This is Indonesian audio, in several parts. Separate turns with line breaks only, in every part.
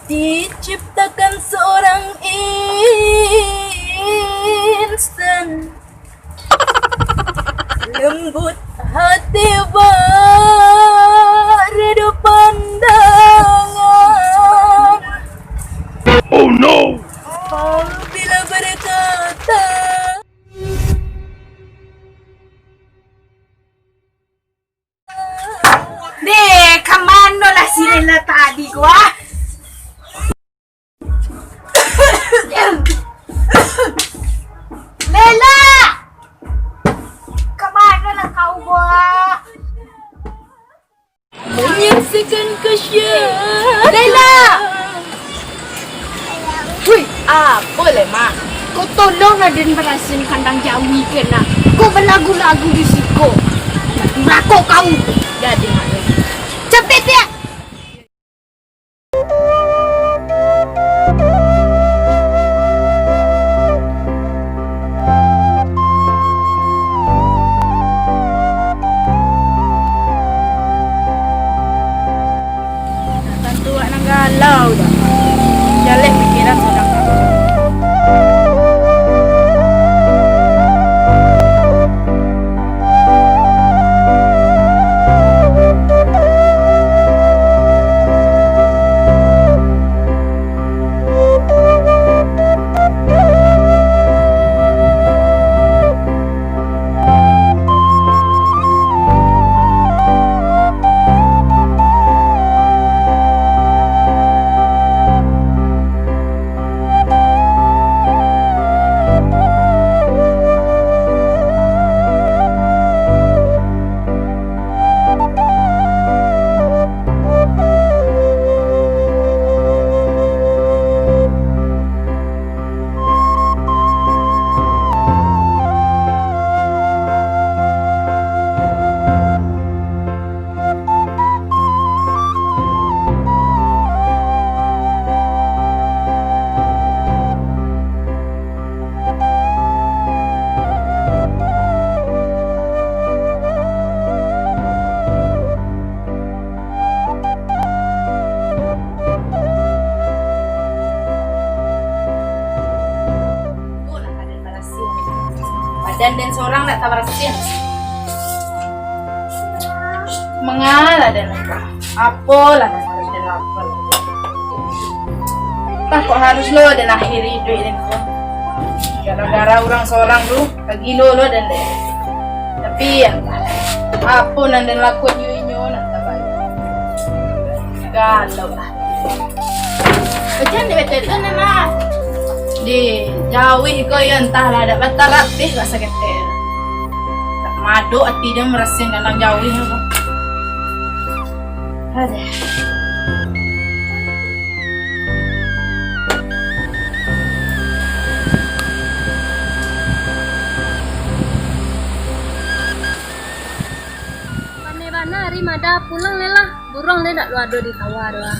Diciptakan seorang insan, lembut hati berredu pandangan.
Oh no!
Bila berkata
Deh, kemana lah si Lela tadi gua? Lela! Kemana lah kau gua?
menyaksikan kesyahatan.
Lela!
Hui, apa le mak?
Kau tolong Raden berhasil kandang Jawi kena. Kau berlagu-lagu di siko. Rakok kau.
Jadi mak.
Cepet ya.
Tentu nak galau dah. Jaleh pikiran sedang. Dan seorang nak tawar sin. Mengalah dan apalah dan apa. Tak kok harus lo dan akhiri hidup ini kok. Gara-gara orang seorang tu lagi lo dan deh. Tapi ya apa nan dan lakukan nyu nak tahu. Galau lah. Macam ni betul tu nak. Di Jawi ko yun entahlah dapat tarapih gak sakit tak madu hati dia merasin dalam Jawi apa ada
Mana hari mada pulang lelah burung dia nak luar di kawar lah.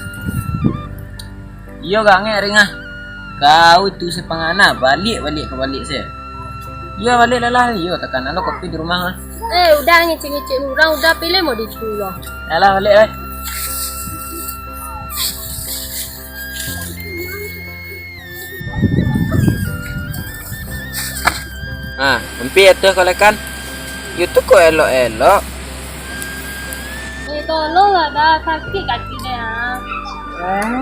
Iyo gange ringah. Kau itu sepangana balik ke balik saya. Iya balik lah. Iyo tekan alo kopi di rumah lah.
Udah ngecek orang udah pilih mau diculo.
Alah balik eh. Empih itu kolekan. Itu kok elok-elok.
Tolong lah dah sakit kaki dia.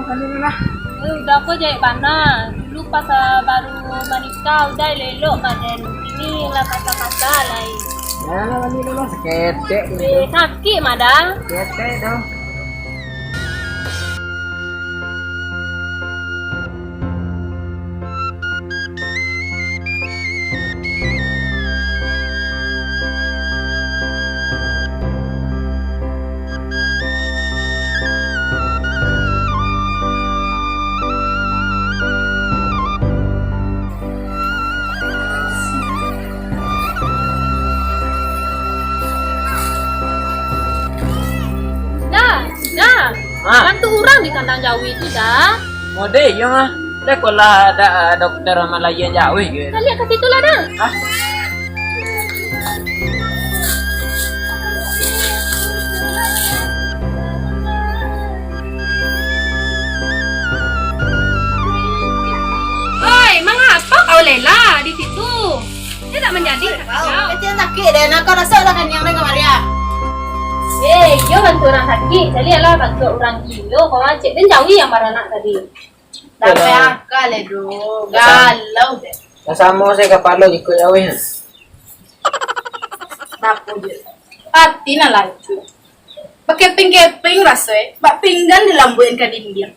Kali lah.
Udah aku jahit panah. Dulu pas baru menikah udah lelok badan. Ini lah kata-kata lain.
Alah balik dulu seketek.
Sakit mada.
Seketek dong.
Bantu orang di kandang Jawi itu dah.
Mode ya mah. Dah kalau ada dokter Malaya Jawi gitu.
Kita lihat ke situ lah dah.
Ah.
Lela di situ. Dia tak menjadi kacau.
Itu yang sakit deh. Nak kau rasa lah kan yang lain Maria.
Yo bantu orang sakit. Jadi lah bantu orang gila. Kau cek dan jauhi yang marah anak tadi.
Sampai akal itu. Galau deh.
Sama saya kepala ikut jauh ya.
Apa dia? Pati na lancu. Pakai keping rasa. Bak pinggan dilambuin ke dinding.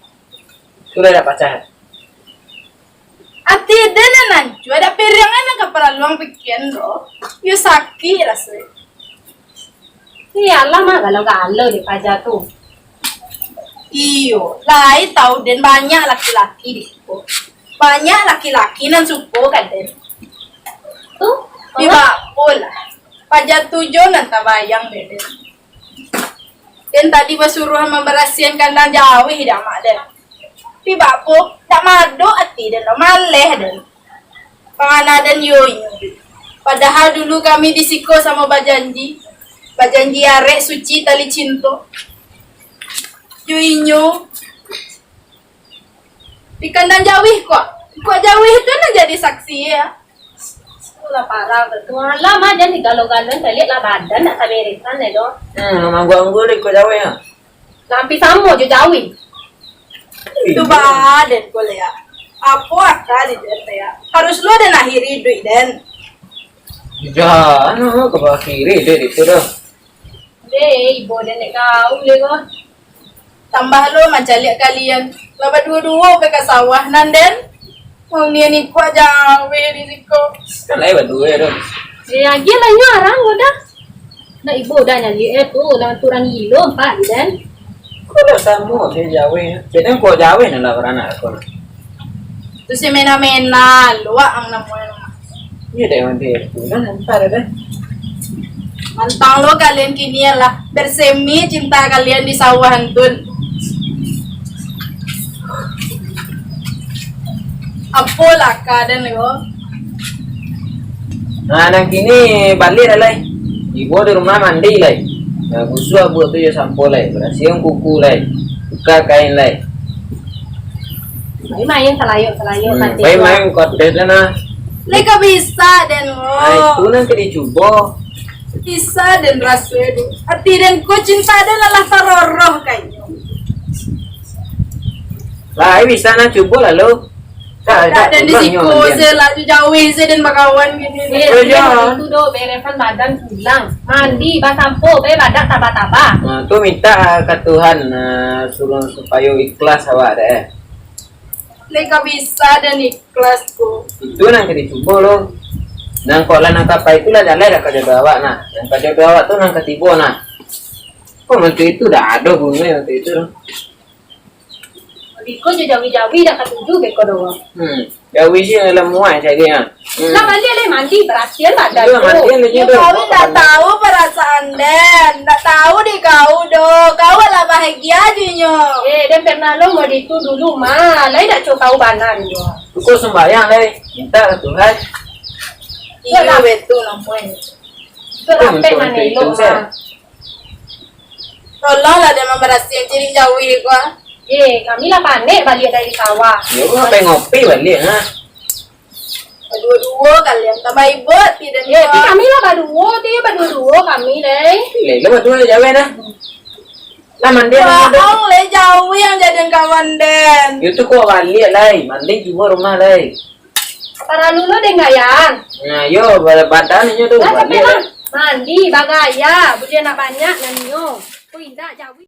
Sudah ada pacar.
Ati ada na lancu. Ada piringan na kaparaluang pikiran lo. Yo sakit rasa.
Iya lah mah galau-galau di pajak tuh.
Iyo, lai tahu dan banyak laki-laki di situ. Banyak laki-laki nan supo kan den.
Tuh.
Di pola. Pajak tujuh nan tabayang deh. Dan tadi basuruhan memberasihan kandang jauh dah mak den. Di bapo tak mado ati dan maleh den. Pangana dan yoyo. Padahal dulu kami disiko sama bajanji. Bajanji arek suci tali cinto. Yoinyo. Di kandang jauh kok. Kok jauh itu na jadi saksi ya.
Lah parah betul. Lah mah jadi galau-galau saya lihat lah badan nak beresan deh doh.
Nama gua anggur ikut jauh ya.
Sampai sama je jauhi.
Itu badan boleh ya. Apa akal itu ya. Harus lo dan akhiri duit dan.
Jangan, ke bawah kiri deh itu dah.
Deh, ibu dan nek kau le kau.
Tambah lo macam lihat kalian. Lama dua-dua ke sawah nan den. Mau ni kuat jauh di situ.
Kan lain batu ya dah.
Lagi lah nyarang udah. Nak ibu dah nyali tu, nak turang gilo pak dan.
Kau dah sama saya jauh ya. Jadi kau jauh ni lah beranak kau.
Tu si mena-mena luak ang namanya.
Iya deh nanti tu kan ntar dah.
Mantang lo kalian kini lah bersemi cinta kalian di sawah hantun. Apa lah keadaan lo?
Nah, nang kini balik dah lah. Ibu di rumah mandi lah. Nah, gusua buat tu je sampo lah. Berasiung kuku lah. Buka kain lah.
Main selayuk nanti.
Baik main kot deh na.
Leka bisa dan
Nah, itu nanti dicoba.
bisa dan rasa itu. Hati dan ku cinta dan alah taroroh kayaknya.
Lah, bisa na coba lalu.
Tak dan di siku saya lah jauh saya dan bakawan gini.
Itu do beresan badan pulang. Mandi basampo, badak taba-taba.
Nah, tu minta ke Tuhan suruh supaya ikhlas awak deh.
Leka bisa dan ikhlasku.
Itu nanti dicoba lo. Nang kau lah nang kapal itu lah jalan dah kerja awak nah. Yang kerja awak tu nang ketibo nah. Kok menteri itu dah ada bunga menteri itu.
Biko je jauhi-jauhi dah ketujuh beko doang.
Ya wisi dalam muai saya dia.
Lah balik le mandi berasian badan
Itu mati
tu.
lagi
Ya
tu.
kau tak tahu perasaan dan tak tahu di kau do. Kau lah bahagia junyo.
Dan pernah lo mau itu dulu mah, lain dah coba kau banan jo.
Kau sembahyang lah. Minta ke Tuhan.
Iya betul namanya.
Itu sampai mana lo mah.
Tolonglah dia memberasihin ciri jauhi gua.
Kami lah panik balik dari sawah.
Ya kau sampai ngopi balik ha.
Dua-dua kalian tambah ibu tidak
Tapi kami lah berdua kami deh.
Lele betul jauh dah. Lah mandi lah.
Bohong le jauh yang jadi kawan den.
Itu kau balik lah. Mandi juga rumah lah.
Para lulu deh gayan.
Nah yo badannya tu
Lah tapi
balik.
lah mandi bagaya, bukan nak banyak nanyo. Indah jauh.